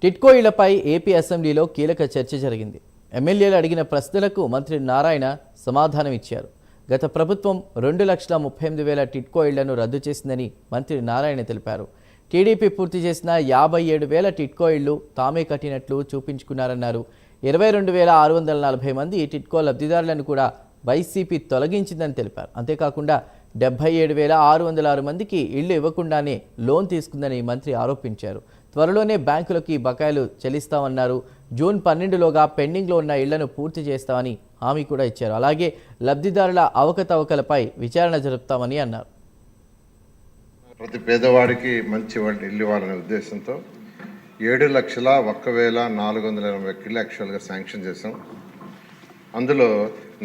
TIDCO ఇళ్లపై AP అసెంబ్లీలో కీలక చర్చ జరిగింది. ఎమ్మెల్యేలు అడిగిన ప్రశ్నలకు మంత్రి నారాయణ సమాధానం ఇచ్చారు. గత ప్రభుత్వం 2,38,000 టిట్కో ఇళ్లను రద్దు చేసిందని మంత్రి నారాయణ తెలిపారు. టీడీపీ పూర్తి చేసిన 57,000 టిట్కో ఇళ్లు తామే కట్టినట్లు చూపించుకున్నారన్నారు. 22,640 మంది టిట్కో లబ్ధిదారులను కూడా వైసీపీ తొలగించిందని తెలిపారు. అంతేకాకుండా 77,606 మందికి ఇళ్లు ఇవ్వకుండానే లోన్ తీసుకుందని మంత్రి ఆరోపించారు. త్వరలోనే బ్యాంకులకి బకాయిలు చెల్లిస్తామన్నారు. జూన్ 12లోగా పెండింగ్లో ఉన్న ఇళ్లను పూర్తి చేస్తామని హామీ కూడా ఇచ్చారు. అలాగే లబ్ధిదారుల అవకతవకలపై విచారణ జరుపుతామని అన్నారు. ప్రతి పేదవాడికి మంచి ఇల్లు ఇవ్వాలనే ఉద్దేశంతో 7,01,480 ఇళ్ళు యాక్చువల్గా శాంక్షన్ చేశాం. అందులో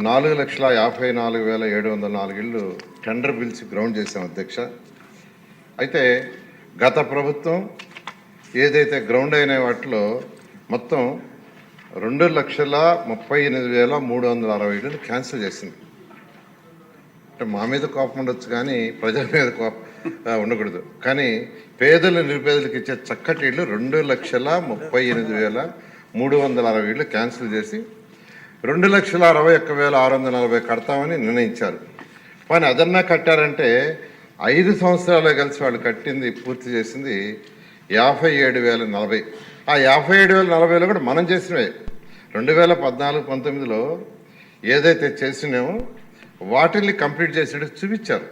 4,54,704 ఇళ్ళు టెండర్ బిల్స్ గ్రౌండ్ చేశాం అధ్యక్ష. అయితే గత ప్రభుత్వం ఏదైతే గ్రౌండ్ అయిన వాటిలో మొత్తం 2,38,360 ఇళ్ళు క్యాన్సిల్ చేసింది. అంటే మా మీద కోపం ఉండొచ్చు కానీ ప్రజల మీద కోపం ఉండకూడదు. కానీ పేదలు నిరుపేదలకు ఇచ్చే చక్కటి ఇళ్ళు 2,38,360 ఇళ్ళు క్యాన్సిల్ చేసి 2,61,640 కడతామని నిర్ణయించారు. కానీ అదన్నా కట్టారంటే 5 సంవత్సరాలు కలిసి వాళ్ళు కట్టింది పూర్తి చేసింది 57,040. ఆ 57,040లో కూడా మనం చేసినవే. 2014-19లో ఏదైతే చేసినామో వాటిని కంప్లీట్ చేసినట్టు చూపించారు.